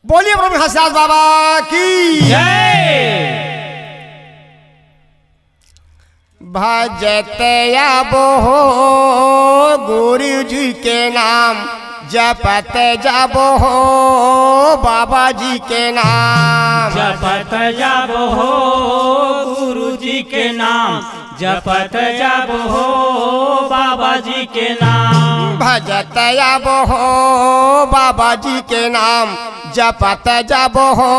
बोलिए प्रभु हंसराज बाबा की जय। भजते अब हो गुरु जी के नाम, जपत जब हो बाबा जी के नाम। जपत जब हो गुरु जी के नाम, जपत जब हो बाबा जी के नाम। भजत अब हो बाबा जी के नाम, जपत जब हो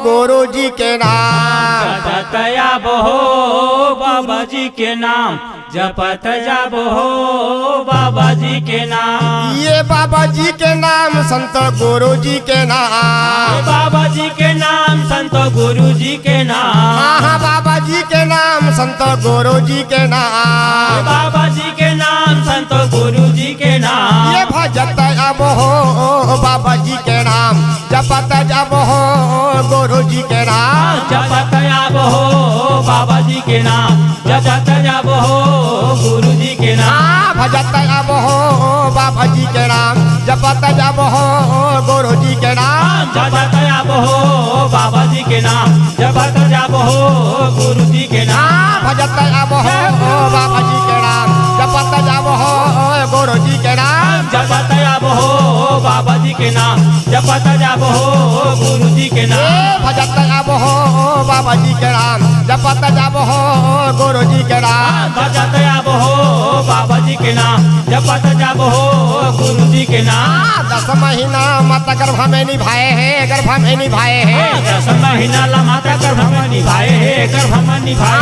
गुरु जी के नाम। जपत जब हो बाबा जी के नाम, जपत जब हो बाबा जी के नाम। ये बाबा जी के नाम संत गुरु जी के नाम। बाबा जी के नाम संत गुरु जी के नाम। हाँ बाबा जी के नाम संत गुरु जी के नाम। बाबा जी के नाम संत गुरु जी के नाम। ये भजत अब हो बाबा जी के नाम, जपत जब हो गुरु जी के नाम। जपत जब हो बाबा जी के नाम, जपत जब हो गुरु जी के नाम। भजत अब हो बाबा जी के नाम, जपत जब हो गुरु जी के नाम। जपत जब हो बाबा जी के नाम, जपत जब हो गुरु जी के नाम। भजत अब हो बाबा जी के नाम, जपत जब हो गुरु जी के नाम। जपत जब हो बाबा जी के नाम, जपत जब हो गुरु जी के नाम। भजत अब हो बाबा जी के नाम, जपत जब हो गुरु जी के नाम। भजत जब हो बाबा जी के नाम, जपत जब हो गुरु जी के नाम। 10 महीना माता गर्भ में निभाए हैं, गर्भ में निभाए हैं। 10 महीना माता गर्भ में निभाए है, गर्भ में निभाए।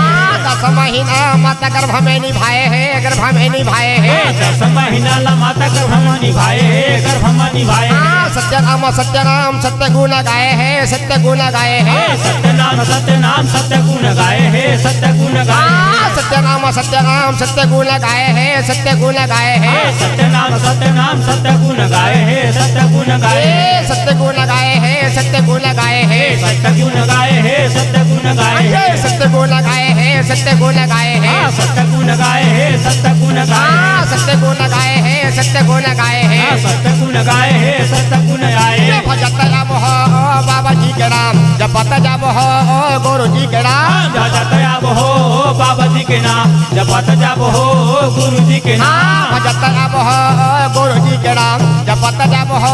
10 महीना माता गर्भ में निभाए हैं, गर्भ में निभाए हैं। 10 महीना माता गर्भ में निभाए है, गर्भ में निभाए। सत्यनाम सत्यनाम सत्य गुण गाए हैं, सत्य गुण गाए हैं। सत्यनाम सत्यनाम सत्य गुण गाए है, सत्य गुण गाए। सत्यनाम सत्यनाम सत्य गुण गाए हैं, सत्य गुण गाए हैं। सत्यनाम सत्यनाम सत्य गुण गाए है, सत्य गुण गाए। सत्य गुण गाए हैं, सत्य गुण गाए हैं। सत्य गुण गाए है, सत्य गुण गाए है। सत्य गुण गाए हैं, सत्य गुण गाए हैं। सत्य गुण गाए है, सत्य गुण गाए। सत्य गुण गाए हैं, सत्य गुण गाए हैं। सत्य गुण गाए है, सत्य गुण गाए। भजत जब हो बाबा जी के नाम, जपत जब हो गुरु जी के नाम। जपत जब हो बाबा जी के नाम, जपत जब हो गुरु जी के नाम। भजत जब हो गुरु जी के नाम, जपत जब हो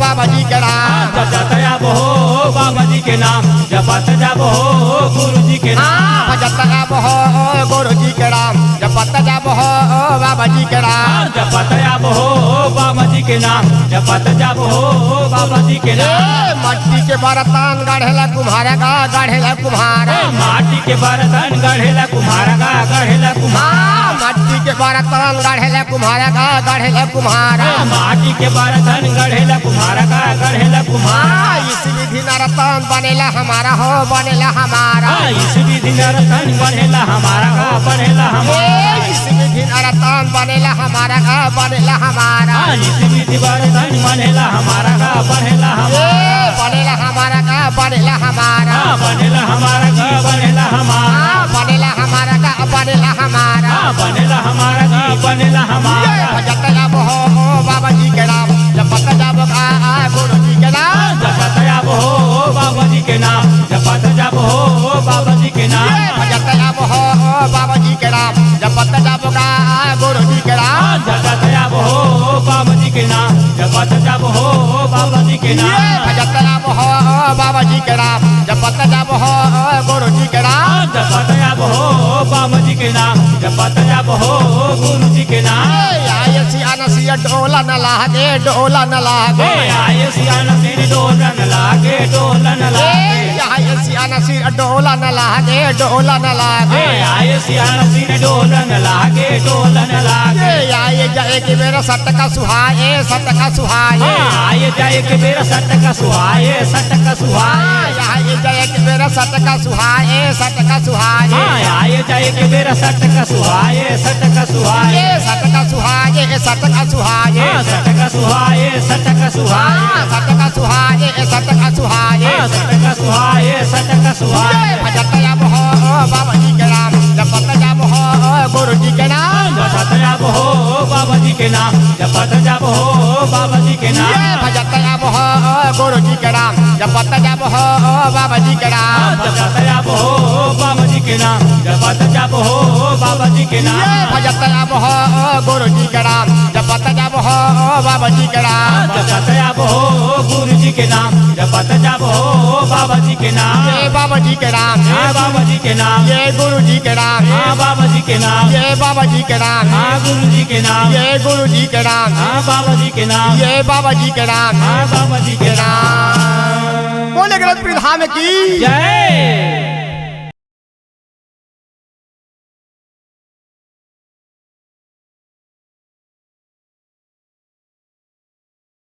बाबा जी के नाम। जपत जब हो बाबा जी के नाम, जपत जब हो गुरु जी के नाम। भजत जब हो गुरु जी के नाम, जपत जब हो बाबा जी के नाम। जपत जब हो बाबा जी के नाम, जपत जब हो बाबा जी के नाम। मट्टी के बर्तन गढ़ेला कुम्हारा का, गढ़ेला कुम्हारा। माटी के बर्तन गढ़ेला कुम्हारा का, गढ़ेला कुम्हारा। मट्टी के बर्तन गढ़ेला कुम्हारा का, गढ़ेला कुम्हारा। माटी के बर्तन गढ़ेला कुम्हारा का, गढ़ेला कुम्हारा। इस विधि नर्तन बनेला हमारा हो, बनेला हमारा। इस विधि नर्तन बनेला हमारा का, बनेला हमारा। इस विधि नर्तन बनेला हमारा का, बनेला हमारा। इस विधि बर्तन बनेला हमारा का, बनेला हमारा। बनेला हमारा का, बनेला हमारा। बनेला हमारा का, बनेला हमारा। बनेला हमारा का, बनेला हमारा। बनेला हमारा का, बनेला हमारा। भजत जब हो बाबा जी के नाम, जपत जब गुरु जी के नाम। जपत जब हो बाबा जी के नाम, जपत जब हो बाबा जी के नाम। भजत जब हो बाबा जी के नाम, जपत जब गुरु जी के नाम। जपत जब हो बाबा जी के नाम, जपत जब हो बाबा जी के नाम। भजत जब हो बाबा जी के नाम, जपत जब हो गुरु जी के नाम। जपत जब हो बाबा जी के नाम, जपत जब हो गुरु जी के नाम। सिया डोला न लागे, डोला न लागे। आये सियाना सिर डोलन लागे, डोलन लागे। सियाना सिर डोला न लागे, डोला न लागे। आये सियाना सिर डोलन लागे, डोलन लागे। आए जाए कि मेरा सट का सुहाए, सट का सुहाए। आये जाए कि मेरा सट का सुहाए, सट का सुहाए। आए जाए कि मेरा सट का सुहाए, सट का सुहाए। आये जाए कि मेरा सट का सुहाए, सट का सुहाए। सट का सुहाए, सट का सुहाए। सट का सुहाए, सट का सुहाए। सट का सुहाए, सट का सुहाए। सट का सुहाए, सट का सुहाए। भजत जब हो बाबा जी के नाम, जपत जब हो गुरु जी के नाम। जपत जब हो बाबा जी के नाम, जपत जब हो बाबा जी के नाम। भजत जब हो गुरु जी के नाम, जपत जब हो बाबा जी के नाम जपत जब हो बाबा जी के नाम जपत जब हो बाबा जी के नाम ये भजत जब हो गुरु जी के नाम जपत जब हो बाबा जी के नाम जपत जब हो गुरु जी के नाम जपत जब हो बाबा जी के नाम ये बाबा जी के नाम हाँ बाबा जी के नाम ये गुरु जी के नाम हाँ बाबा जी के नाम ये बाबा जी के नाम हाँ गुरु जी के नाम ये गुरु जी के नाम हाँ बाबा जी के नाम ये बाबा जी के नाम हाँ बाबा जी के नाम बोले गलत धाम की जय